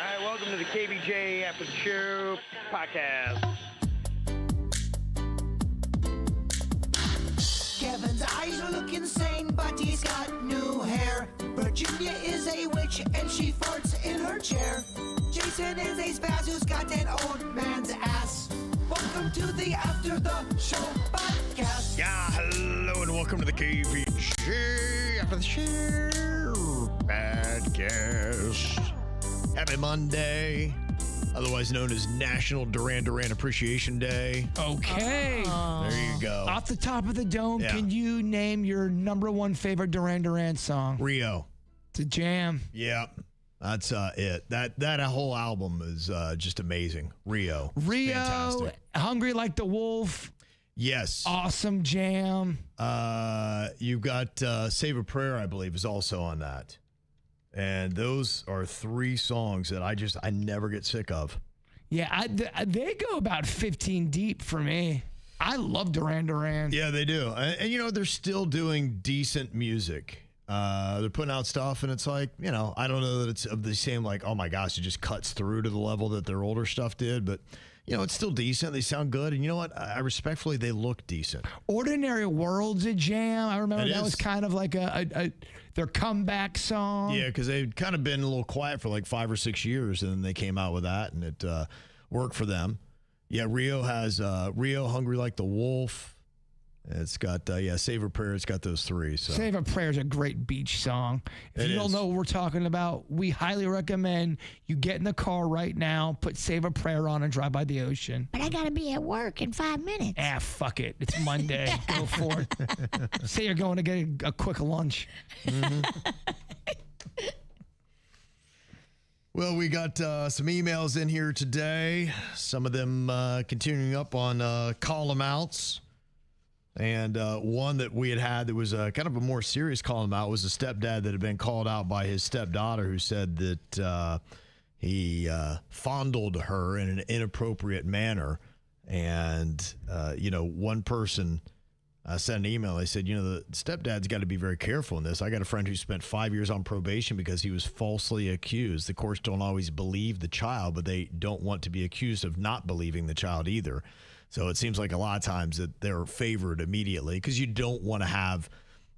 All right, welcome to the KVJ After the Show podcast. Kevin's eyes look insane, but he's got new hair. Virginia is a witch, and she farts in her chair. Jason is a spaz who's got an old man's ass. Welcome to the After the Show podcast. Yeah, hello and welcome to the KVJ After the Show podcast. Happy Monday, otherwise known as National Duran Duran Appreciation Day. Okay. There you go. Off the top of the dome, Yeah. Can you name your number one favorite Duran Duran song? Rio. It's a jam. Yeah, that's it. That whole album is just amazing. Rio. It's Rio, fantastic. Hungry Like the Wolf. Yes. Awesome jam. You've got Save a Prayer, I believe, is also on that. And those are three songs that I never get sick of. Yeah, they go about 15 deep for me. I love Duran Duran. Yeah, they do. And you know, they're still doing decent music. They're putting out stuff, and it's like, you know, I don't know that it's of the same, like, oh my gosh, it just cuts through to the level that their older stuff did, but you know, it's still decent. They sound good, and you know what? I respectfully, they look decent. Ordinary World's a jam. I remember that was kind of like their comeback song. Yeah, because they'd kind of been a little quiet for like 5 or 6 years, and then they came out with that, and it worked for them. Yeah, Rio has Rio, Hungry Like the Wolf. It's got, Save a Prayer. It's got those three. So. Save a Prayer is a great beach song. If you don't know what we're talking about, we highly recommend you get in the car right now, put Save a Prayer on, and drive by the ocean. But I gotta be at work in 5 minutes. Fuck it. It's Monday. Go for it. Say you're going to get a quick lunch. Mm-hmm. Well, we got some emails in here today. Some of them continuing up on call-em outs. And one that we had that was kind of a more serious call-em out was a stepdad that had been called out by his stepdaughter, who said that he fondled her in an inappropriate manner. And, one person sent an email. They said, the stepdad's got to be very careful in this. I got a friend who spent 5 years on probation because he was falsely accused. The courts don't always believe the child, but they don't want to be accused of not believing the child either. So it seems like a lot of times that they're favored immediately because you don't want to have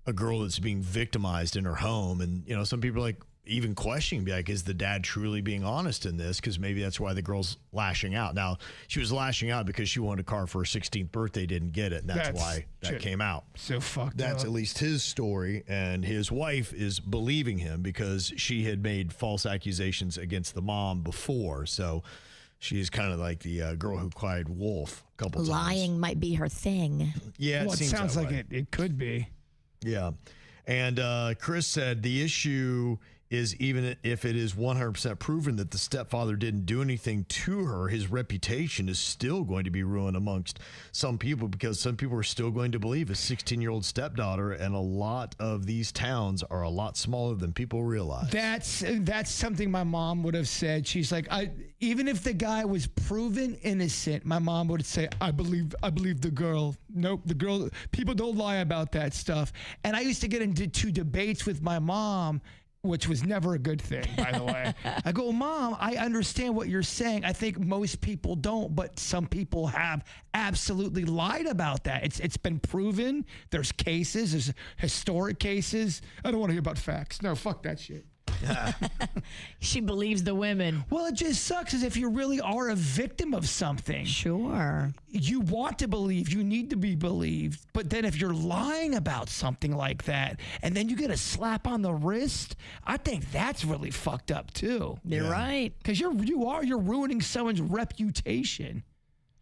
a girl that's being victimized in her home. And, some people are like even questioning, be like, is the dad truly being honest in this? Because maybe that's why the girl's lashing out. Now, she was lashing out because she wanted a car for her 16th birthday, didn't get it. And that's why that came out. So fucked That's up. at least his story. And his wife is believing him because she had made false accusations against the mom before. So she's kind of like the girl who cried wolf a couple times. Lying might be her thing. Yeah, it seems sounds that like way. it could be. Yeah. And Chris said the issue is even if it is 100% proven that the stepfather didn't do anything to her, his reputation is still going to be ruined amongst some people because some people are still going to believe a 16-year-old stepdaughter, and a lot of these towns are a lot smaller than people realize. That's something my mom would have said. She's like, even if the guy was proven innocent, my mom would say, I believe the girl. Nope, the girl. People don't lie about that stuff. And I used to get into two debates with my mom, which was never a good thing, by the way. I go, Mom, I understand what you're saying. I think most people don't, but some people have absolutely lied about that. It's been proven. There's cases. There's historic cases. I don't want to hear about facts. No, fuck that shit. She believes the women. Well, it just sucks as if you really are a victim of something. Sure. You want to believe, you need to be believed, but then if you're lying about something like that and then you get a slap on the wrist, I think that's really fucked up too. You're right. Because you're ruining someone's reputation.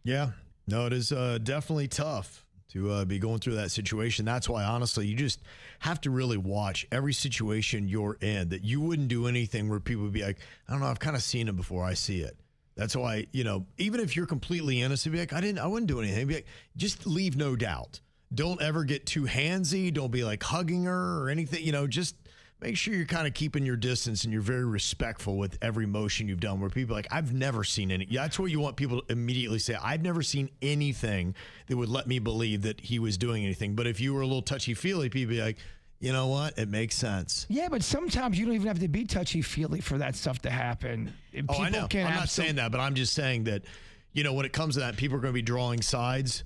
Yeah. No, it is definitely tough to be going through that situation. That's why, honestly, you just have to really watch every situation you're in, that you wouldn't do anything where people would be like, I don't know, I've kind of seen it before I see it. That's why, even if you're completely innocent, be like, I wouldn't do anything. Be like, just leave no doubt. Don't ever get too handsy. Don't be like hugging her or anything. Just make sure you're kind of keeping your distance and you're very respectful with every motion you've done, where people are like, I've never seen any. That's what you want people to immediately say. I've never seen anything that would let me believe that he was doing anything. But if you were a little touchy-feely, people be like, you know what? It makes sense. Yeah, but sometimes you don't even have to be touchy-feely for that stuff to happen. Oh, I know. I'm not saying that, but I'm just saying that, when it comes to that, people are going to be drawing sides.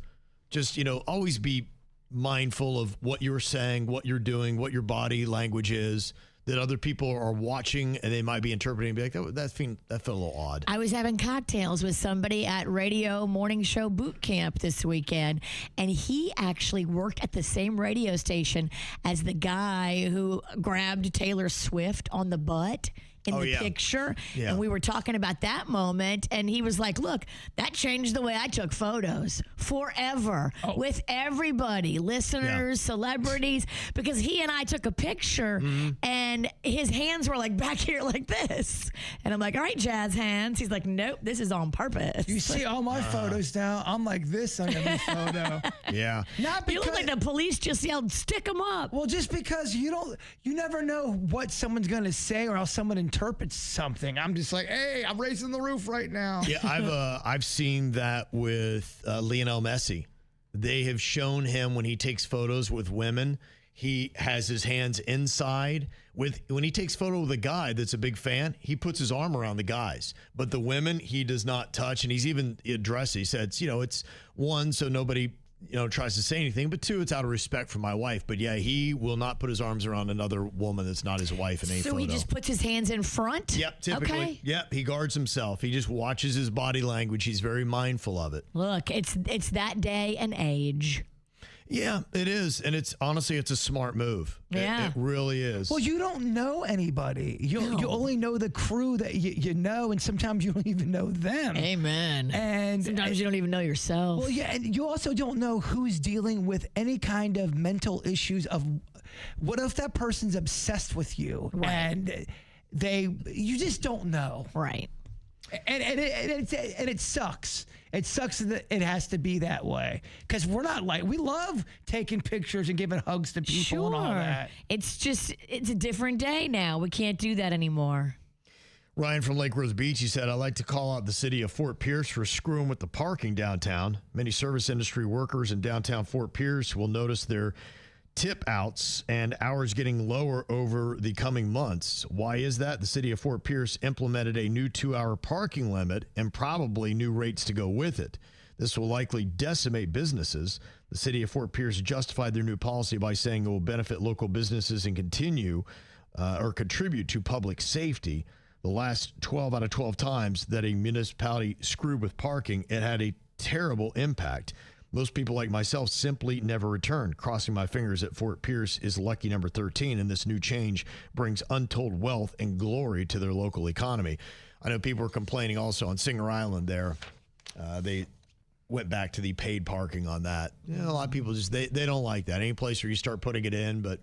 Just, always be mindful of what you're saying, what you're doing, what your body language is, that other people are watching and they might be interpreting and be like, that felt a little odd. I was having cocktails with somebody at Radio Morning Show Boot Camp this weekend, and he actually worked at the same radio station as the guy who grabbed Taylor Swift on the butt in the picture. Yeah. And we were talking about that moment, and he was like, look, that changed the way I took photos forever with everybody, listeners, celebrities, because he and I took a picture and his hands were like back here like this. And I'm like, all right, jazz hands. He's like, nope, this is on purpose. You see all my photos now. I'm like this under the photo. Yeah. Not because, you look like the police just yelled, stick them up. Well, just because you never know what someone's going to say or how someone interprets something. I'm just like, hey, I'm raising the roof right now. Yeah, I've seen that with Lionel Messi. They have shown him when he takes photos with women, he has his hands inside. When he takes photo with a guy that's a big fan, he puts his arm around the guys. But the women, he does not touch. And he's even addressed, he said, it's one, so nobody tries to say anything, but two, it's out of respect for my wife. But yeah, he will not put his arms around another woman that's not his wife in any photo. So he just puts his hands in front? Yep, typically. Okay. Yep, he guards himself. He just watches his body language. He's very mindful of it. Look, it's that day and age. Yeah, it is. And honestly, it's a smart move. Yeah. It really is. Well, you don't know anybody. You only know the crew that you know, and sometimes you don't even know them. Amen. And sometimes you don't even know yourself. Well, yeah, and you also don't know who's dealing with any kind of mental issues of what if that person's obsessed with you, Right. and you just don't know. Right. And it sucks. It sucks that it has to be that way because we love taking pictures and giving hugs to people and all that. It's a different day now. We can't do that anymore. Ryan from Lake Rose Beach, he said, I'd like to call out the city of Fort Pierce for screwing with the parking downtown. Many service industry workers in downtown Fort Pierce will notice their tip outs and hours getting lower over the coming months. Why is that? The city of Fort Pierce implemented a new 2-hour parking limit and probably new rates to go with it. This will likely decimate businesses. The city of Fort Pierce justified their new policy by saying it will benefit local businesses and contribute to public safety. The last 12 out of 12 times that a municipality screwed with parking, it had a terrible impact. Most people like myself simply never return. Crossing my fingers that Fort Pierce is lucky number 13, and this new change brings untold wealth and glory to their local economy. I know people are complaining also on Singer Island there. They went back to the paid parking on that. A lot of people just, they don't like that. Any place where you start putting it in, but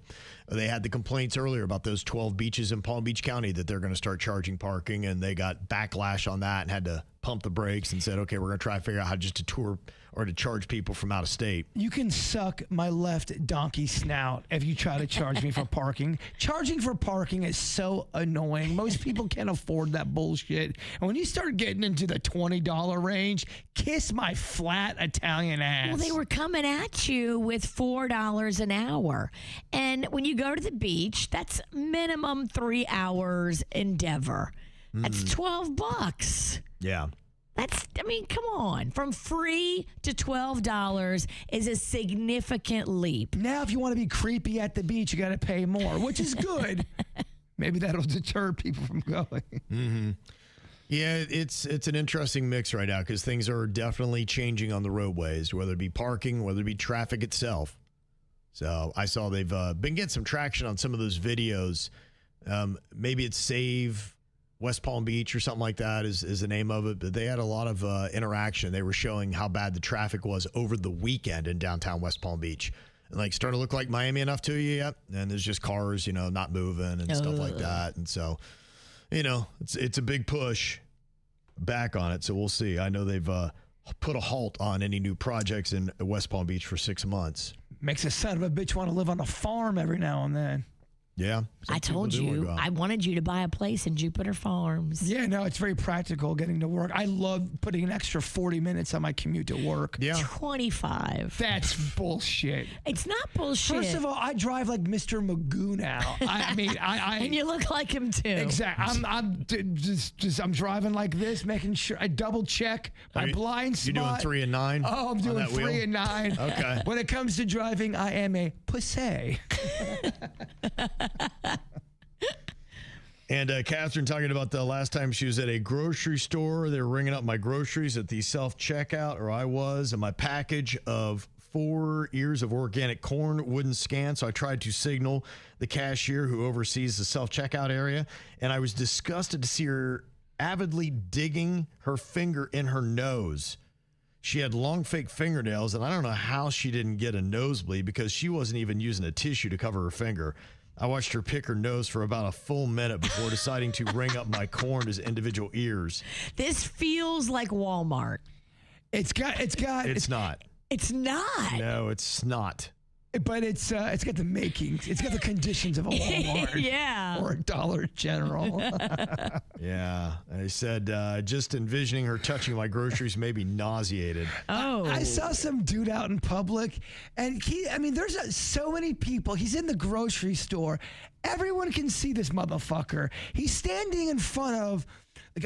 they had the complaints earlier about those 12 beaches in Palm Beach County that they're going to start charging parking, and they got backlash on that and had to pump the brakes and said, okay, we're going to try to figure out how just to tour or to charge people from out of state. You can suck my left donkey snout if you try to charge me for parking. Charging for parking is so annoying. Most people can't afford that bullshit. And when you start getting into the $20 range, kiss my flat Italian ass. Well, they were coming at you with $4 an hour. And when you go to the beach, that's minimum 3 hours endeavor. That's $12. Yeah. Come on. From free to $12 is a significant leap. Now, if you want to be creepy at the beach, you got to pay more, which is good. Maybe that'll deter people from going. Mm-hmm. Yeah, it's an interesting mix right now because things are definitely changing on the roadways, whether it be parking, whether it be traffic itself. So I saw they've been getting some traction on some of those videos. Maybe it's Save West Palm Beach or something like that is the name of it. But they had a lot of interaction. They were showing how bad the traffic was over the weekend in downtown West Palm Beach. And starting to look like Miami enough to you yet. And there's just cars, not moving and stuff like that. And so, it's a big push back on it. So we'll see. I know they've put a halt on any new projects in West Palm Beach for 6 months. Makes a son of a bitch want to live on a farm every now and then. Yeah. I told you, I wanted you to buy a place in Jupiter Farms. Yeah, no, it's very practical getting to work. I love putting an extra 40 minutes on my commute to work. Yeah. 25. That's bullshit. It's not bullshit. First of all, I drive like Mr. Magoo now. I mean, and you look like him too. Exactly. I'm driving like this, making sure I double check my blind spot. You're doing 3 and 9? Oh, I'm doing 3 and 9. Okay. When it comes to driving, I am a pussy. And Catherine talking about the last time she was at a grocery store. They were ringing up my groceries at the self-checkout, or I was, and my package of 4 ears of organic corn wouldn't scan, so I tried to signal the cashier who oversees the self-checkout area, and I was disgusted to see her avidly digging her finger in her nose. She had long fake fingernails, and I don't know how she didn't get a nosebleed because she wasn't even using a tissue to cover her finger. I watched her pick her nose for about a full minute before deciding to ring up my corn as individual ears. This feels like Walmart. It's not. It's not. No, it's not. But it's got the makings. It's got the conditions of a Walmart. Yeah. Or a Dollar General. Yeah. I said, just envisioning her touching my groceries made me nauseated. Oh. I saw some dude out in public, and there's so many people. He's in the grocery store. Everyone can see this motherfucker. He's standing in front of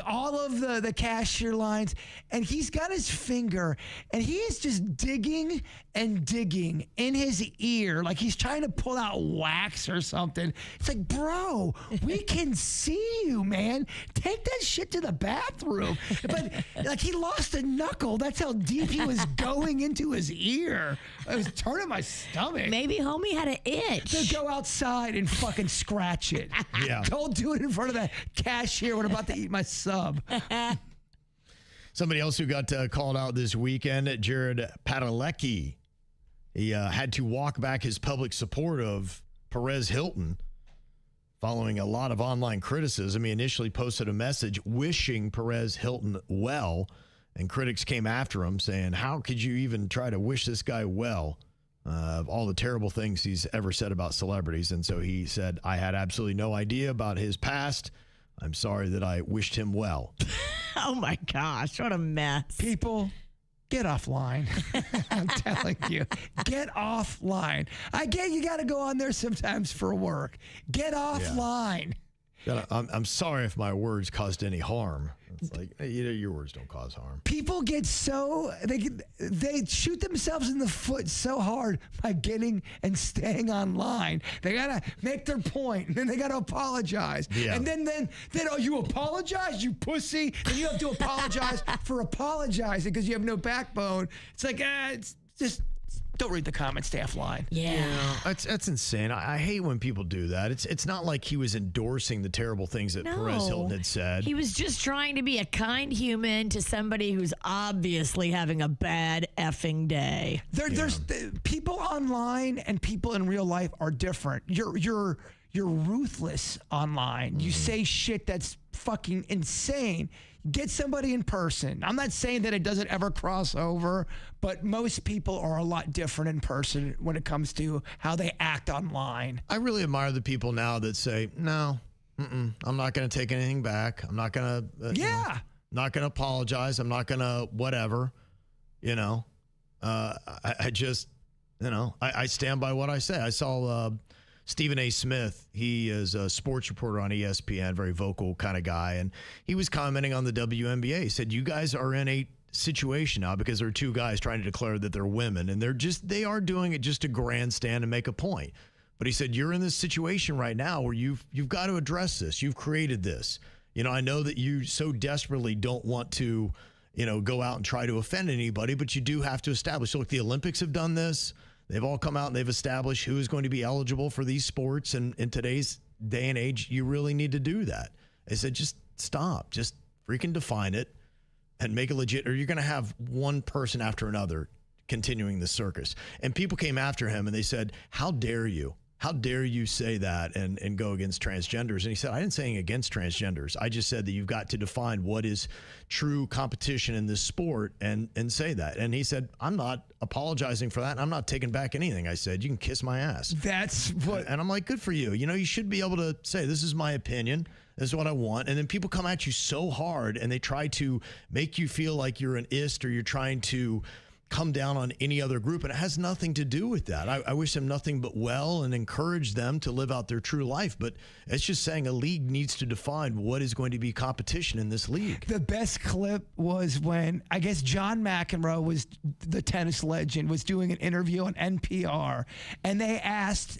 all of the cashier lines, and he's got his finger, and he is just digging and digging in his ear like he's trying to pull out wax or something. It's like, bro, we can see you, man. Take that shit to the bathroom. But like he lost a knuckle. That's how deep he was going into his ear. I was turning my stomach. Maybe homie had an itch. So go outside and fucking scratch it. Yeah. Don't do it in front of the cashier when I'm about to eat my sub. Somebody else who got called out this weekend, Jbird Padalecki. He had to walk back his public support of Perez Hilton following a lot of online criticism. He initially posted a message wishing Perez Hilton well, and critics came after him saying, how could you even try to wish this guy well of all the terrible things he's ever said about celebrities? And so he said, I had absolutely no idea about his past. I'm sorry that I wished him well. Oh, my gosh. What a mess. People, get offline. I'm telling you. Get offline. I get you got to go on there sometimes for work. Get offline. Yeah. I'm sorry if my words caused any harm. It's like, your words don't cause harm. People get so, they shoot themselves in the foot so hard by getting and staying online. They got to make their point, and then they got to apologize. Yeah. And then, oh, you apologize, you pussy? And you have to apologize for apologizing because you have no backbone. It's like, it's just, don't read the comments, stay offline. Yeah. That's insane. I hate when people do that. It's not like he was endorsing the terrible things that Perez Hilton had said. He was just trying to be a kind human to somebody who's obviously having a bad effing day. There's people online and people in real life are different. You're ruthless online. You say shit that's fucking insane. Get somebody in person. I'm not saying that it doesn't ever cross over, but most people are a lot different in person when it comes to how they act online. I really admire the people now that say, no, I'm not going to take anything back. I'm not going to, not going to apologize. I'm not going to whatever, I just, I stand by what I say. I saw Stephen A. Smith, he is a sports reporter on ESPN, very vocal kind of guy, and he was commenting on the WNBA. He said, you guys are in a situation now because there are two guys trying to declare that they're women, and they are doing it just to grandstand and make a point. But he said, you're in this situation right now where you've got to address this. You've created this. I know that you so desperately don't want to, go out and try to offend anybody, but you do have to establish. Look, the Olympics have done this. They've all come out and they've established who is going to be eligible for these sports. And in today's day and age, you really need to do that. I said, just stop. Just freaking define it and make it legit, or you're going to have one person after another continuing the circus. And people came after him and they said, how dare you? how dare you say that and go against transgenders? And he said, I didn't say anything against transgenders. I just said that you've got to define what is true competition in this sport and say that. And he said, I'm not apologizing for that. I'm not taking back anything I said. You can kiss my ass. That's what. And I'm like, good for you. You know, you should be able to say, this is my opinion. This is what I want. And then people come at you so hard and they try to make you feel like you're an ist or you're trying to come down on any other group, and it has nothing to do with that. I wish them nothing but well and encourage them to live out their true life, but it's just saying a league needs to define what is going to be competition in this league. The best clip was when, I guess, John McEnroe, was the tennis legend, was doing an interview on NPR, and they asked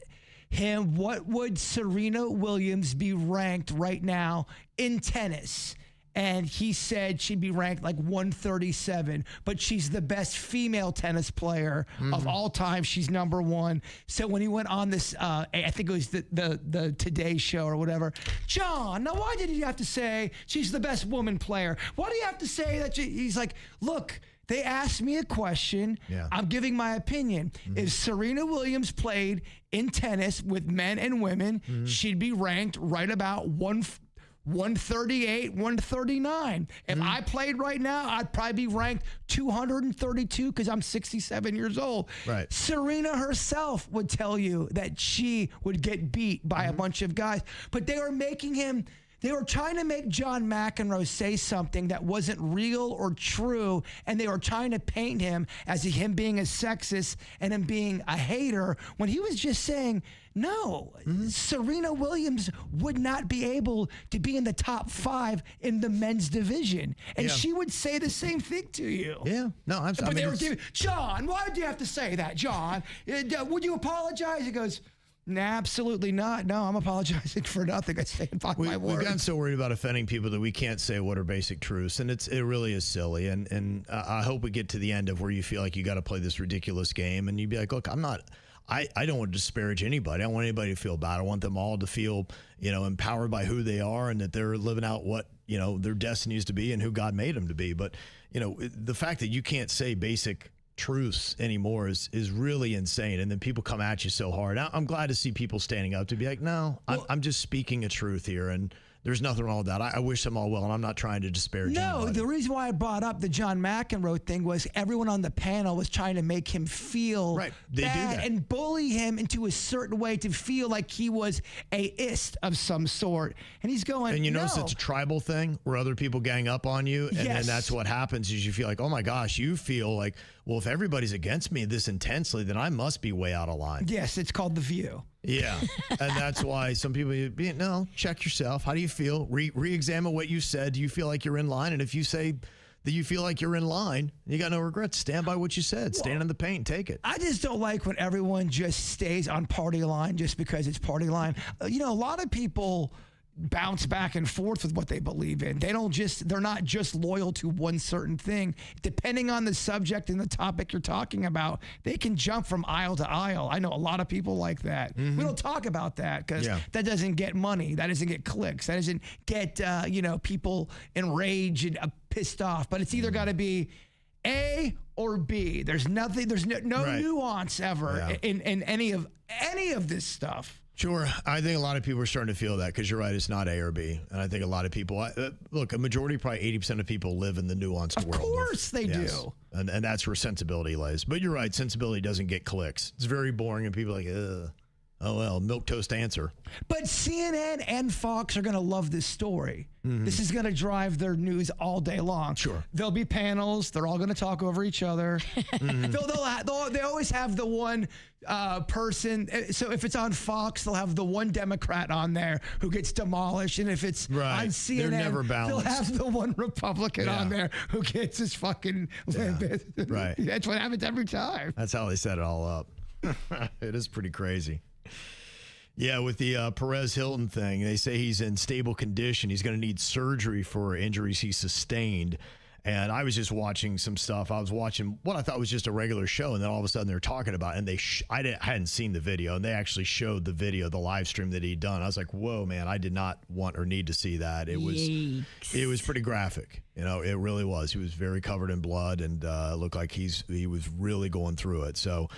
him, what would Serena Williams be ranked right now in tennis? And he said she'd be ranked like 137, but she's the best female tennis player of all time. She's number one. So when he went on this, I think it was the Today Show or whatever, John, now why did you have to say she's the best woman player? Why do you have to say that? He's like, look, they asked me a question. Yeah. I'm giving my opinion. If Serena Williams played in tennis with men and women, she'd be ranked right about 138, 139. If I played right now, I'd probably be ranked 232 because I'm 67 years old. Right. Serena herself would tell you that she would get beat by a bunch of guys, but they were making him. They were trying to make John McEnroe say something that wasn't real or true, and they were trying to paint him as him being a sexist and him being a hater when he was just saying, no, Serena Williams would not be able to be in the top 5 in the men's division. And she would say the same thing to you. Yeah. No, I'm sorry. But they were giving, John, why did you have to say that, John? Would you apologize? He goes, nah, absolutely not. No, I'm apologizing for nothing. I stand by my word. We've gotten so worried about offending people that we can't say what are basic truths, and it really is silly. And I hope we get to the end of where you feel like you got to play this ridiculous game, and you'd be like, look, I don't want to disparage anybody. I don't want anybody to feel bad. I want them all to feel, empowered by who they are and that they're living out what, their destiny is to be and who God made them to be. But, the fact that you can't say basic truths anymore is really insane. And then people come at you so hard. I'm glad to see people standing up to be like, no, I'm just speaking a truth here. And there's nothing wrong with that. I wish them all well, and I'm not trying to disparage anybody. The reason why I brought up the John McEnroe thing was everyone on the panel was trying to make him feel right. They bad do that. and bully him into a certain way to feel like he was a ist of some sort. And he's going, and you notice it's a tribal thing where other people gang up on you, and then that's what happens is you feel like, oh my gosh, you feel like, well, if everybody's against me this intensely, then I must be way out of line. Yes, it's called The View. Yeah, and that's why some people, check yourself. How do you feel? Re-examine what you said. Do you feel like you're in line? And if you say that you feel like you're in line, you got no regrets. Stand by what you said. Stand in the paint. Take it. I just don't like when everyone just stays on party line just because it's party line. A lot of people bounce back and forth with what they believe in. They're not just loyal to one certain thing. Depending on the subject and the topic you're talking about, they can jump from aisle to aisle. I know a lot of people like that. We don't talk about that because that doesn't get money. That doesn't get clicks. That doesn't get, people enraged and pissed off. But it's either got to be A or B. There's no nuance ever in any of this stuff. Sure. I think a lot of people are starting to feel that because you're right, it's not A or B. And I think a lot of people, look, a majority, probably 80% of people live in the nuanced world. Of course they do. And that's where sensibility lies. But you're right, sensibility doesn't get clicks. It's very boring and people are like, ugh. Oh, well, milquetoast answer. But CNN and Fox are going to love this story. This is going to drive their news all day long. Sure. There'll be panels. They're all going to talk over each other. They always have the one person. So if it's on Fox, they'll have the one Democrat on there who gets demolished. And if it's on CNN, they're never balanced. They'll have the one Republican on there who gets his fucking Right. That's what happens every time. That's how they set it all up. It is pretty crazy. Yeah, with the Perez Hilton thing, they say he's in stable condition. He's going to need surgery for injuries he sustained. And I was just watching some stuff. I was watching what I thought was just a regular show, and then all of a sudden they're talking about it, and I hadn't seen the video, and they actually showed the video, the live stream that he'd done. I was like, whoa, man, I did not want or need to see that. It was pretty graphic. It really was. He was very covered in blood, and looked like he was really going through it. So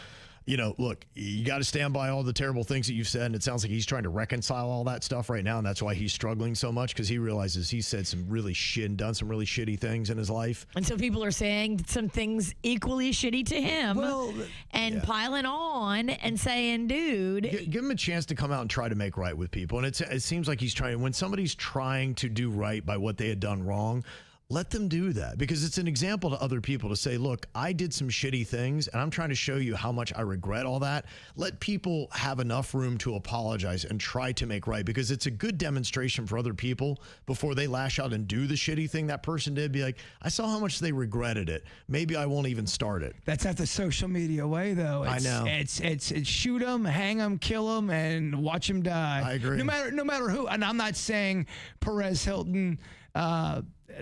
look, you got to stand by all the terrible things that you've said. And it sounds like he's trying to reconcile all that stuff right now. And that's why he's struggling so much, because he realizes he said some really shit and done some really shitty things in his life. And so people are saying some things equally shitty to him piling on and saying, dude. Give him a chance to come out and try to make right with people. And it seems like he's trying. When somebody's trying to do right by what they had done wrong, let them do that, because it's an example to other people to say, look, I did some shitty things and I'm trying to show you how much I regret all that. Let people have enough room to apologize and try to make right, because it's a good demonstration for other people before they lash out and do the shitty thing that person did. Be like, I saw how much they regretted it. Maybe I won't even start it. That's not the social media way, though. I know. It's shoot them, hang them, kill them, and watch them die. I agree. No matter who. And I'm not saying Perez Hilton.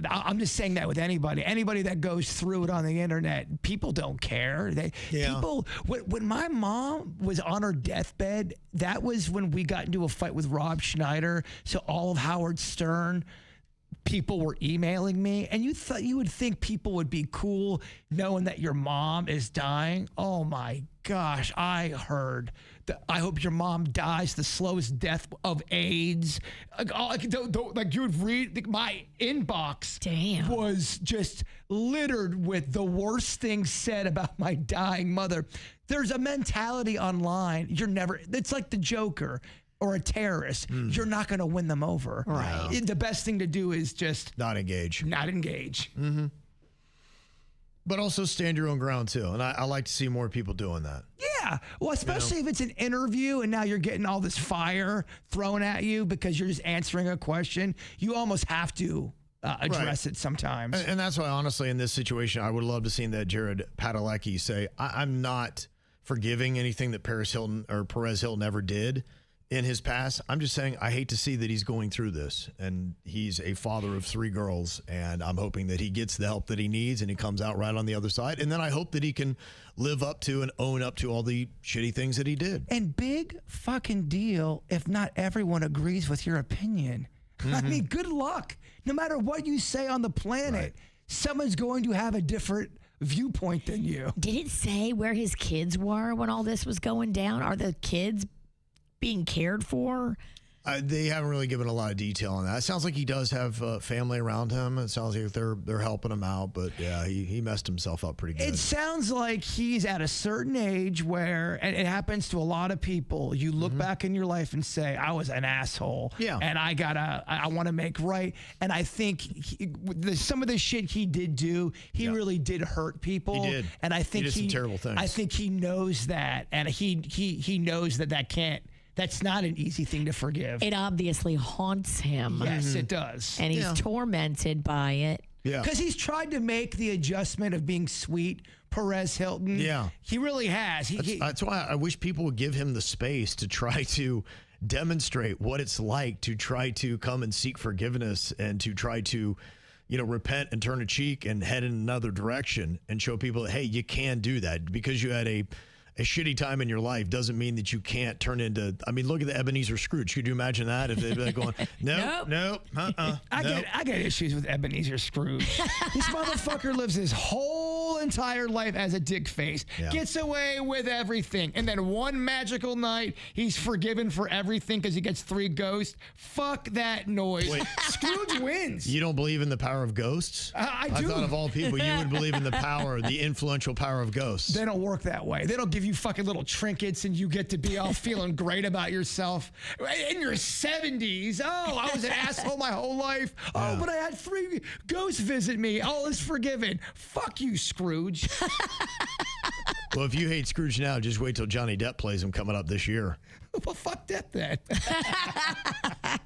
I'm just saying that with anybody that goes through it on the internet, people don't care. People, when my mom was on her deathbed, that was when we got into a fight with Rob Schneider. So all of Howard Stern, people were emailing me, and you would think people would be cool knowing that your mom is dying. Oh my gosh, I heard that. I hope your mom dies the slowest death of AIDS. Like you would read my inbox. Damn. Was just littered with the worst things said about my dying mother. There's a mentality online. It's like the Joker or a terrorist. You're not going to win them over. Right. The best thing to do is just Not engage. Mm-hmm. But also stand your own ground too. And I like to see more people doing that. Yeah. Well, especially if it's an interview and now you're getting all this fire thrown at you because you're just answering a question. You almost have to address it sometimes. And that's why, honestly, in this situation, I would love to see that Jared Padalecki say, I'm not forgiving anything that Perez Hilton ever did in his past. I'm just saying I hate to see that he's going through this, and he's a father of 3 girls, and I'm hoping that he gets the help that he needs and he comes out right on the other side. And then I hope that he can live up to and own up to all the shitty things that he did. And big fucking deal if not everyone agrees with your opinion. I mean, good luck. No matter what you say on the planet, someone's going to have a different viewpoint than you. Did it say where his kids were when all this was going down? Are the kids being cared for? They haven't really given a lot of detail on that. It sounds like he does have family around him. It sounds like they're helping him out, but yeah, he messed himself up pretty good. It sounds like he's at a certain age where, and it happens to a lot of people, you look back in your life and say, I was an asshole. Yeah. And I want to make right. And I think some of the shit he did do, he really did hurt people. He did. And I think he did some terrible things. I think he knows that. And he knows that's not an easy thing to forgive. It obviously haunts him. Yes, it does. And he's tormented by it. Yeah. Because he's tried to make the adjustment of being sweet, Perez Hilton. Yeah. He really has. That's why I wish people would give him the space to try to demonstrate what it's like to try to come and seek forgiveness and to try to, repent and turn a cheek and head in another direction and show people, hey, you can do that. Because you had a shitty time in your life doesn't mean that you can't turn into, look at the Ebenezer Scrooge. Could you imagine that? If they'd be like going, nope. I get issues with Ebenezer Scrooge. This motherfucker lives his whole entire life as a dick face, gets away with everything. And then one magical night, he's forgiven for everything because he gets 3 ghosts. Fuck that noise. Wait. Scrooge wins. You don't believe in the power of ghosts? I do. I thought of all people, you would believe in the influential power of ghosts. They don't work that way. They don't give you fucking little trinkets and you get to be all feeling great about yourself in your 70s. Oh, I was an asshole my whole life. Oh, but I had 3 ghosts visit me. All is forgiven. Fuck you, Scrooge. Well, if you hate Scrooge now, just wait till Johnny Depp plays him coming up this year. Well, fuck that then.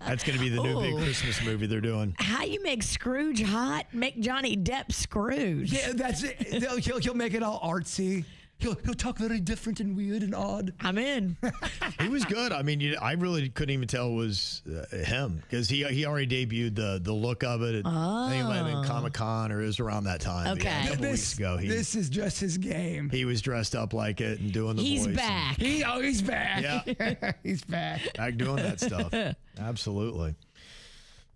That's going to be the new big Christmas movie they're doing. How you make Scrooge hot? Make Johnny Depp Scrooge. Yeah, that's it. He'll make it all artsy. He'll talk very different and weird and odd. I'm in. He was good. I really couldn't even tell it was him because he already debuted the look of it. I think it might have been Comic-Con or it was around that time. Okay. Yeah, a couple weeks ago. This is just his game. He was dressed up like it and doing the voice. He's back. He's back. Yeah. He's back. Back doing that stuff. Absolutely.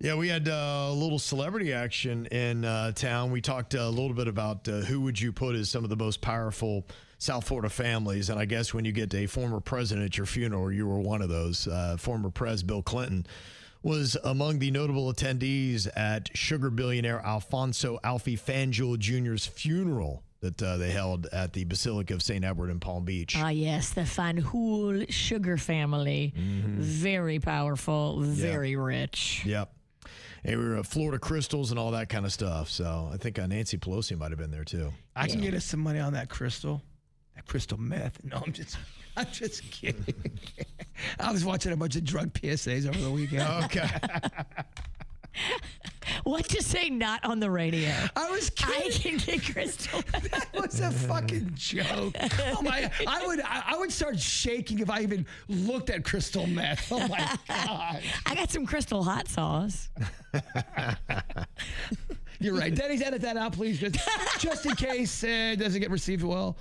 Yeah, we had a little celebrity action in town. We talked a little bit about who would you put as some of the most powerful South Florida families. And I guess when you get a former president at your funeral, you were one of those. Former Pres Bill Clinton was among the notable attendees at sugar billionaire Alfonso Alfie Fangio Jr.'s funeral that they held at the Basilica of St. Edward in Palm Beach. Ah, yes, the Fanjul sugar family. Very powerful, very rich. Yep. And we were at Florida Crystals and all that kind of stuff. So I think Nancy Pelosi might have been there too. I can get us some money on that crystal meth. No, I'm just kidding. I was watching a bunch of drug PSAs over the weekend. Okay. What to say not on the radio? I was kidding. I can get crystal. That was a fucking joke. Oh my! I would start shaking if I even looked at crystal meth. Oh my god! I got some crystal hot sauce. You're right. Denny's, edit that out, please, just in case it doesn't get received well.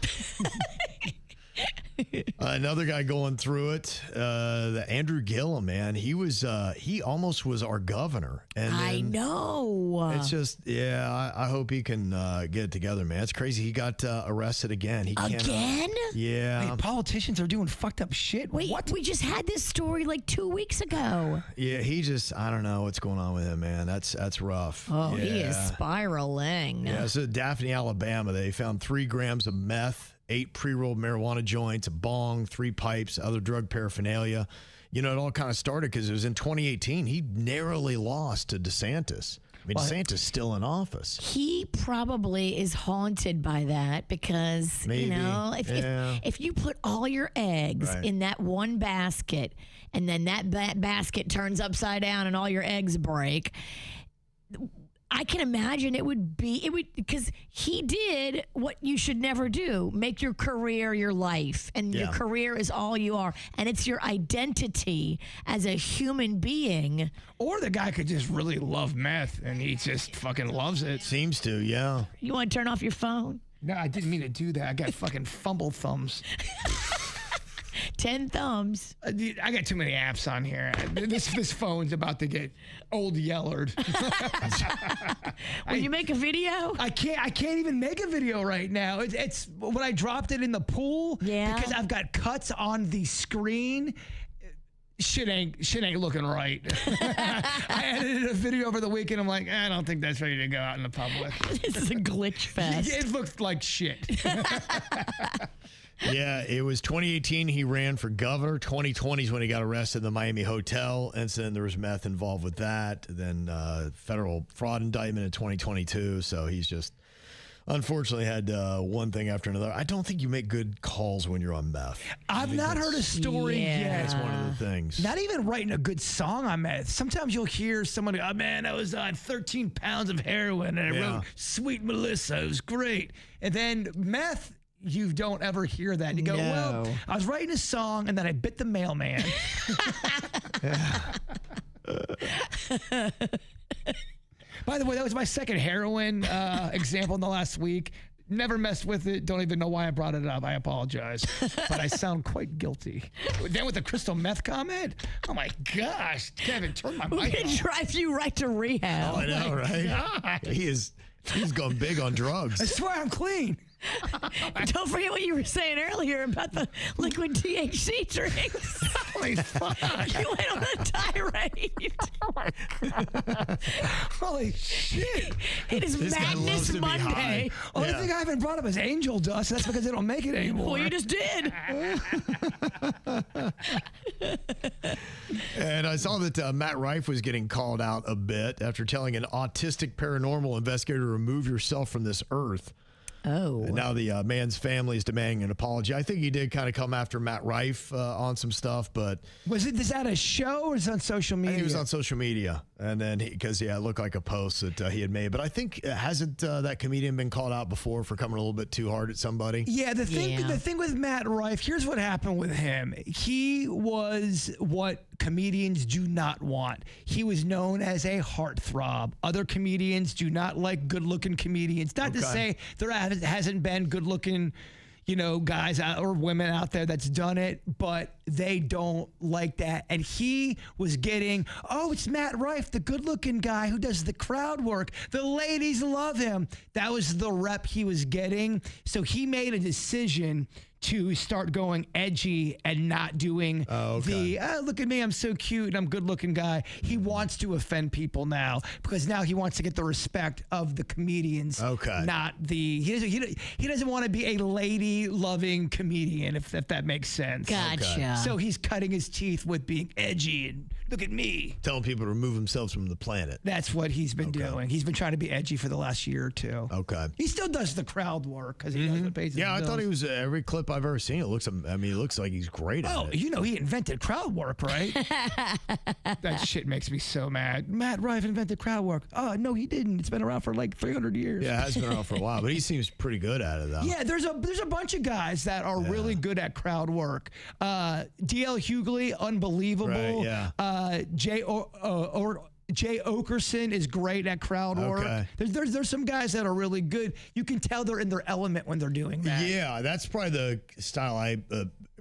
Another guy going through it, the Andrew Gillum, man. He almost was our governor. And I know. It's just, I hope he can get it together, man. It's crazy. He got arrested again. Again? Yeah. Wait, politicians are doing fucked up shit. Wait, what? we just had this story like 2 weeks ago. Yeah, I don't know what's going on with him, man. That's rough. Oh, yeah. he is spiraling. Yeah, so Daphne, Alabama, they found 3 grams of meth, 8 pre-rolled marijuana joints, a bong, 3 pipes, other drug paraphernalia. You know, it all kind of started because it was in 2018. He narrowly lost to DeSantis. I mean, DeSantis is still in office. He probably is haunted by that because, Maybe. you know, if you put all your eggs in that one basket and then that basket turns upside down and all your eggs break, I can imagine it would because he did what you should never do, make your career your life, and your career is all you are, and it's your identity as a human being. Or the guy could just really love meth and he just fucking loves it. Seems to, yeah. You want to turn off your phone? No, I didn't mean to do that. I got fucking fumble thumbs. 10 thumbs. I got too many apps on here. This phone's about to get old yellered. When you make a video? I can't even make a video right now. It's when I dropped it in the pool. Yeah. Because I've got cuts on the screen. Shit ain't looking right. I edited a video over the weekend. I'm like, I don't think that's ready to go out in the public. This is a glitch fest. It looked like shit. Yeah, it was 2018 he ran for governor. 2020 is when he got arrested in the Miami hotel incident. There was meth involved with that. Then federal fraud indictment in 2022. So he's just unfortunately had one thing after another. I don't think you make good calls when you're on meth. I've not heard a story yet. That's one of the things. Not even writing a good song on meth. Sometimes you'll hear somebody, oh man, I was on 13 pounds of heroin and I wrote Sweet Melissa. It was great. And then meth, you don't ever hear that. You go, well, I was writing a song and then I bit the mailman. By the way, that was my second heroin example in the last week. Never messed with it. Don't even know why I brought it up. I apologize. But I sound quite guilty. Then with the crystal meth comment, oh my gosh, Kevin, turn my mic We could off. drive you right to rehab. Oh, I know, right? God. He's gone big on drugs. I swear I'm clean. Don't forget what you were saying earlier about the liquid THC drinks. Holy fuck. You went on a tirade. Oh my God. Holy shit. It is This guy loves Madness to be Monday. high. Only Yeah. thing I haven't brought up is angel dust. That's because they don't make it anymore. Well, you just did. And I saw that Matt Rife was getting called out a bit after telling an autistic paranormal investigator to remove yourself from this earth. Oh. And now the man's family is demanding an apology. I think he did kind of come after Matt Rife on some stuff, but Is that a show or is it on social I media? think he was on social media. And then because it looked like a post that he had made. But I think hasn't that comedian been called out before for coming a little bit too hard at somebody? Yeah, the thing with Matt Rife, here's what happened with him. He was what comedians do not want. He was known as a heartthrob. Other comedians do not like good-looking comedians. Not to say there hasn't been good-looking, guys or women out there that's done it, but they don't like that. And he was getting, it's Matt Rife, the good-looking guy who does the crowd work. The ladies love him. That was the rep he was getting. So he made a decision to start going edgy and not doing look at me, I'm so cute and I'm good looking guy. He wants to offend people now because now he wants to get the respect of the comedians. Not he doesn't want to be a lady loving comedian, if that makes sense. Gotcha. So he's cutting his teeth with being edgy and look at me. Telling people to remove themselves from the planet. That's what he's been doing. He's been trying to be edgy for the last year or two. Okay. He still does the crowd work because he does what pays his bills. I thought he was every clip I've ever seen. It looks like he's great at it. He invented crowd work, right? That shit makes me so mad. Matt Rife invented crowd work. Oh, no, he didn't. It's been around for like 300 years. Yeah, it has been around for a while, but he seems pretty good at it, though. Yeah, there's a bunch of guys that are really good at crowd work. D.L. Hughley, unbelievable. Right, yeah. Jay Okerson is great at crowd work. There's some guys that are really good. You can tell they're in their element when they're doing that. Yeah, that's probably the style I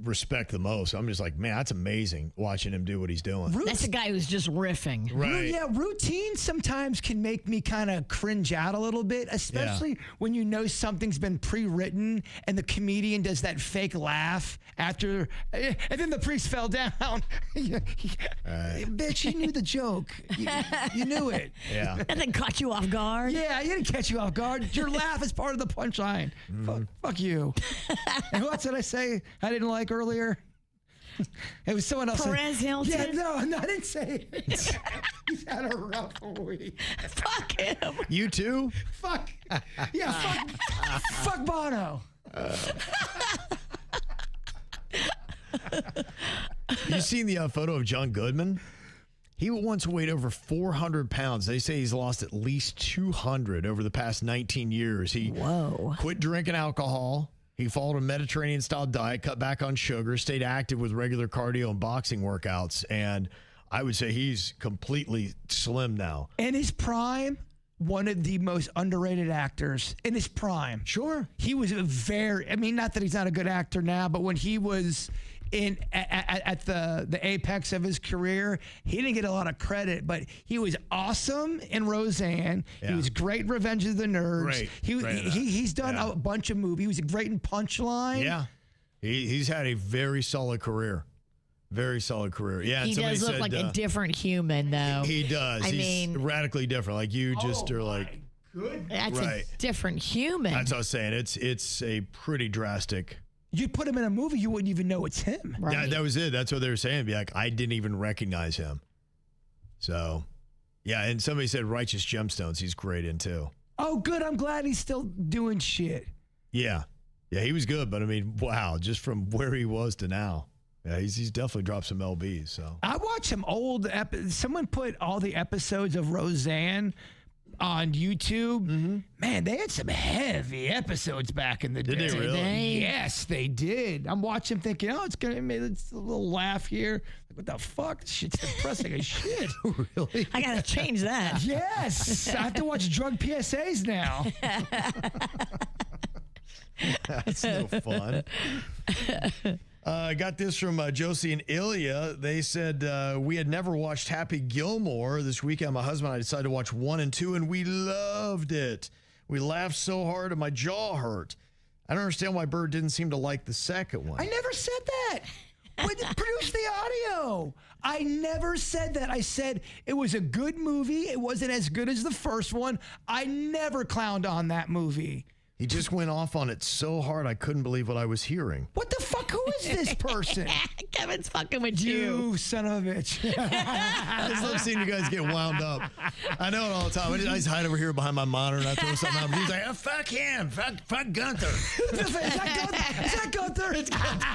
respect the most. I'm just like, man, that's amazing watching him do what he's doing. That's a guy who's just riffing. Right. Yeah, routine sometimes can make me kind of cringe out a little bit, especially when you know something's been pre-written and the comedian does that fake laugh after, and then the priest fell down. Bitch, you knew the joke. You knew it. Yeah. And then caught you off guard. Yeah, you didn't catch you off guard. Your laugh is part of the punchline. Fuck you. And what did I say I didn't like earlier? It was someone else. Perez Hilton? Yeah, no, I didn't say it. He's had a rough week. Fuck him. You too? Fuck. Yeah, fuck Bono. You seen the photo of John Goodman? He once weighed over 400 pounds. They say he's lost at least 200 over the past 19 years. He quit drinking alcohol. He followed a Mediterranean-style diet, cut back on sugar, stayed active with regular cardio and boxing workouts, and I would say he's completely slim now. In his prime, one of the most underrated actors in his prime. Sure. He was not that he's not a good actor now, but when he was at the apex of his career, he didn't get a lot of credit, but he was awesome in Roseanne. Yeah. He was great in Revenge of the Nerds. Great. He's done a bunch of movies. He was great in Punchline. Yeah. He's had a very solid career. Very solid career. Yeah. He does look like a different human, though. He does. I He's mean, radically different. Like you just are like. Good. That's a different human. That's what I was saying. It's a pretty drastic. You put him in a movie, you wouldn't even know it's him. Right. Yeah, that was it. That's what they were saying. Be like, I didn't even recognize him. So, yeah. And somebody said Righteous Gemstones. He's great in too. Oh, good. I'm glad he's still doing shit. Yeah. Yeah, he was good. But I mean, wow, just from where he was to now. Yeah, he's definitely dropped some LBs. So I watched some old someone put all the episodes of Roseanne on YouTube. Mm-hmm. Man, they had some heavy episodes back in the day. Did they really? Yes, they did. I'm watching thinking, it's a little laugh here. Like, what the fuck? This shit's depressing as shit. Really? I gotta change that. Yes. I have to watch drug PSAs now. That's no fun. I got this from Josie and Ilya. They said we had never watched Happy Gilmore. This weekend, my husband and I decided to watch 1 and 2, and we loved it. We laughed so hard and my jaw hurt. I don't understand why Bird didn't seem to like the second one. I never said that. Produce the audio. I never said that. I said it was a good movie. It wasn't as good as the first one. I never clowned on that movie. He just went off on it so hard I couldn't believe what I was hearing. What the fuck? Who is this person? Kevin's fucking with you. You son of a bitch. I just love seeing you guys get wound up. I know it all the time. I just hide over here behind my monitor and I throw something out. He's like, fuck him. Fuck Gunther. Is that Gunther? It's Gunther.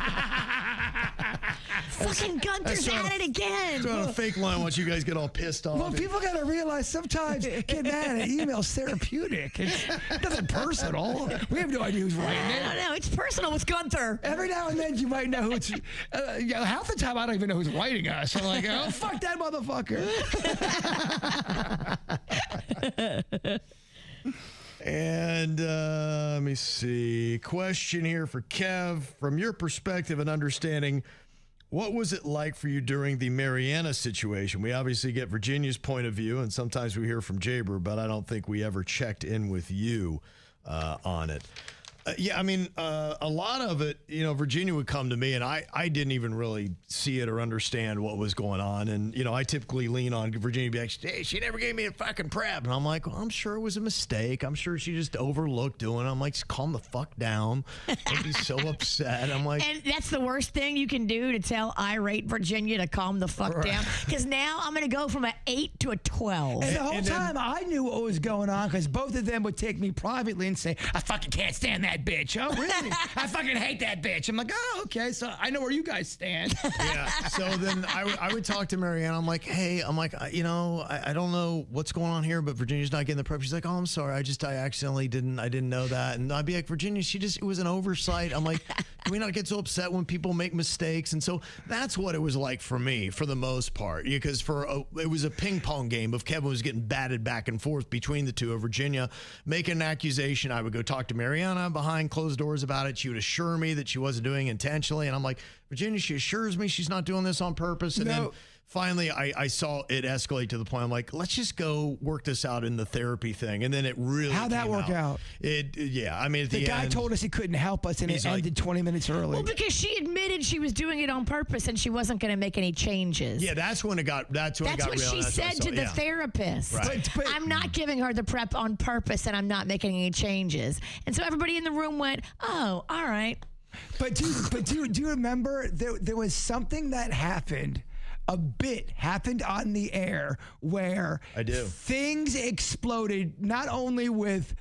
Fucking Gunther's at it again. Throwing a fake line once you guys get all pissed off. Well, people got to realize sometimes getting mad at email's therapeutic. It's nothing personal. We have no idea who's writing it. I don't know. It's personal with Gunther. Every now and then you might know who it's. Half the time I don't even know who's writing us. I'm like, oh, fuck that motherfucker. And let me see. Question here for Kev. From your perspective and understanding, what was it like for you during the Mariana situation? We obviously get Virginia's point of view, and sometimes we hear from Jbird, but I don't think we ever checked in with you on it. Yeah, I mean, a lot of it, you know, Virginia would come to me, and I didn't even really see it or understand what was going on. And, you know, I typically lean on Virginia to be like, hey, she never gave me a fucking prep. And I'm like, well, I'm sure it was a mistake. I'm sure she just overlooked doing it. I'm like, just calm the fuck down. Don't be so upset. I'm like. And that's the worst thing you can do, to tell irate Virginia to calm the fuck down. Because now I'm going to go from an 8 to a 12. And the whole time I knew what was going on, because both of them would take me privately and say, I fucking can't stand that bitch. Oh, really? I fucking hate that bitch. I'm like, oh, okay. So I know where you guys stand. Yeah. So then I would talk to Mariana. I'm like, hey, you know, I don't know what's going on here, but Virginia's not getting the prep. She's like, oh, I'm sorry. I accidentally didn't know that. And I'd be like, Virginia, it was an oversight. I'm like, can we not get so upset when people make mistakes? And so that's what it was like for me, for the most part, because it was a ping pong game of Kevin was getting batted back and forth between the two of Virginia, making an accusation. I would go talk to Mariana behind closed doors about it. She would assure me that she wasn't doing it intentionally. And I'm like, Virginia, she assures me she's not doing this on purpose. And then finally I saw it escalate to the point. I'm like, let's just go work this out in the therapy thing. And then it really How'd that work out? Yeah. I mean, at the guy end, told us he couldn't help us, and it ended 20 minutes early. Well, because she admitted she was doing it on purpose and she wasn't going to make any changes. Yeah, that's when it got real. That's what she said to the therapist. Right. But I'm not giving her the prep on purpose, and I'm not making any changes. And so everybody in the room went, oh, all right. But do you remember there was something that happened? A bit happened on the air where things exploded. Not only with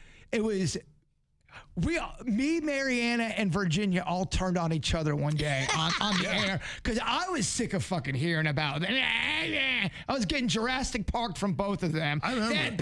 me, Mariana, and Virginia all turned on each other one day on the air, because I was sick of fucking hearing about it. I was getting Jurassic Park from both of them. I remember. That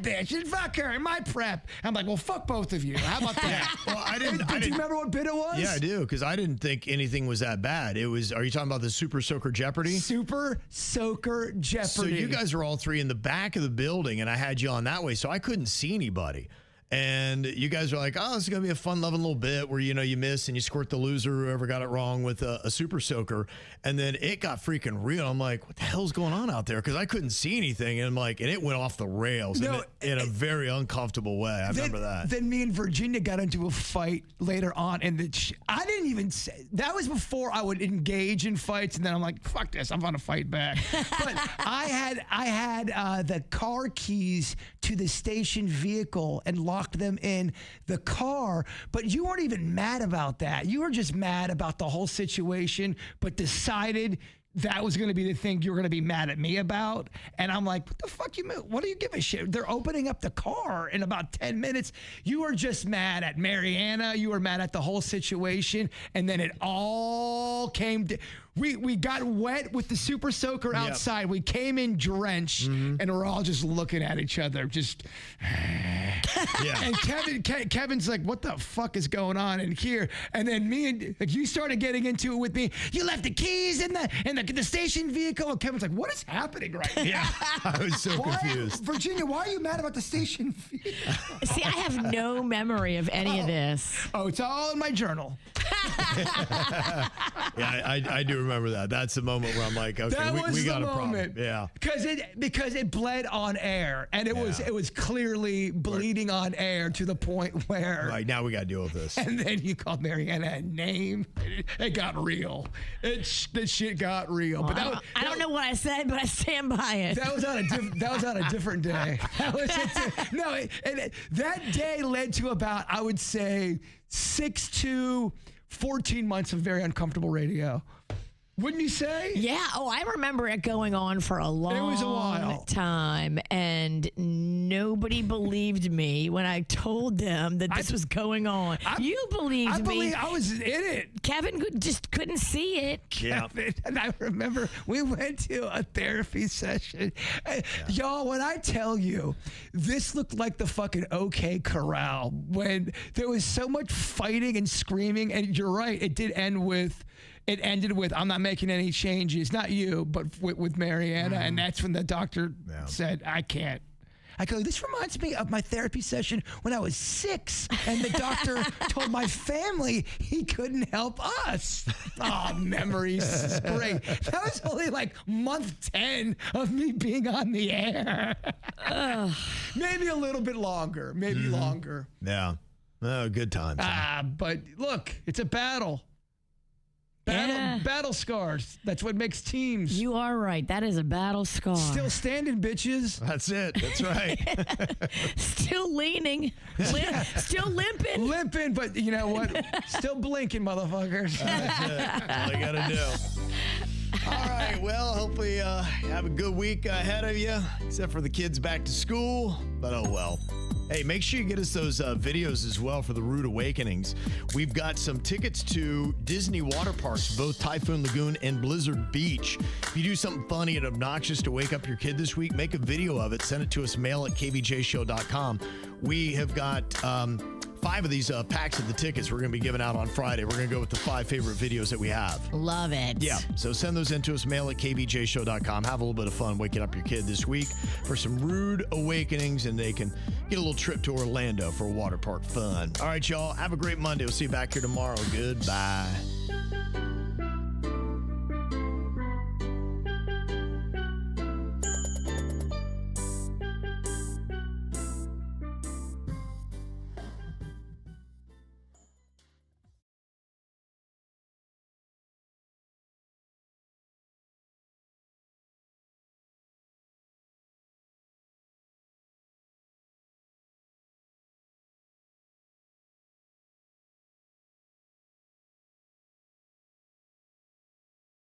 bitch, and fuck her, and my prep. I'm like, well, fuck both of you. How about that? Well, I didn't. Do you remember what bit it was? Yeah, I do, because I didn't think anything was that bad. It was. Are you talking about the Super Soaker Jeopardy? Super Soaker Jeopardy. So you guys were all three in the back of the building, and I had you on that way, so I couldn't see anybody. And you guys are like, oh, this is going to be a fun-loving little bit where, you know, you miss and you squirt the loser, whoever got it wrong, with a super soaker. And then it got freaking real. I'm like, what the hell's going on out there? Because I couldn't see anything. And I'm like, and it went off the rails in a very uncomfortable way. I remember that. Then me and Virginia got into a fight later on. And I didn't even say, that was before I would engage in fights. And then I'm like, fuck this, I'm going to fight back. But I had the car keys to the station vehicle and locked them in the car, but you weren't even mad about that. You were just mad about the whole situation, but decided that was going to be the thing you were going to be mad at me about. And I'm like, what the fuck what do you give a shit? They're opening up the car in about 10 minutes. You were just mad at Mariana. You were mad at the whole situation. And then it all came to, we got wet with the Super Soaker outside. Yep. We came in drenched, and we're all just looking at each other, just. And Kevin's like, "What the fuck is going on in here?" And then you started getting into it with me. You left the keys in the station vehicle. And Kevin's like, "What is happening right now?" Yeah, I was so confused. Virginia, why are you mad about the station vehicle? See, I have no memory of any of this. Oh, it's all in my journal. Yeah, I do remember that. That's the moment where I'm like, okay, we got a problem. Yeah, because it bled on air, and it was clearly bleeding on air to the point where right now we got to deal with this. And then you called Mariana a name. It got real. The shit got real. Well, but I don't know what I said, but I stand by it. That was on a different day. That day led to about, I would say, 6 to 14 months of very uncomfortable radio. Wouldn't you say? Yeah. Oh, I remember it going on for a long time, and nobody believed me when I told them that this was going on. You believed me. I was in it. Kevin just couldn't see it. Yeah. Kevin, and I remember we went to a therapy session. Y'all, when I tell you, this looked like the fucking OK Corral when there was so much fighting and screaming, and you're right, it ended with, I'm not making any changes. Not you, but with Mariana. And that's when the doctor said, I can't. I go, this reminds me of my therapy session when I was 6, and the doctor told my family he couldn't help us. Oh, memories. This is great. That was only like month 10 of me being on the air. Maybe a little bit longer. Maybe longer. Yeah. Oh, good times. But look, it's a battle. Battle scars. That's what makes teams. You are right. That is a battle scar. Still standing, bitches. That's it. That's right. Still leaning. Still limping. Limping, but you know what? Still blinking, motherfuckers. That's it. That's all you got to do. All right. Well, hopefully you have a good week ahead of you, except for the kids back to school. But oh well. Hey, make sure you get us those videos as well for the Rude Awakenings. We've got some tickets to Disney water parks, both Typhoon Lagoon and Blizzard Beach. If you do something funny and obnoxious to wake up your kid this week, make a video of it. Send it to us, mail@kvjshow.com. We have got 5 of these packs of the tickets we're going to be giving out on Friday. We're going to go with the 5 favorite videos that we have. Love it. Yeah. So send those in to us, mail@kvjshow.com. Have a little bit of fun waking up your kid this week for some Rude Awakenings, and they can get a little trip to Orlando for water park fun. All right, y'all. Have a great Monday. We'll see you back here tomorrow. Goodbye.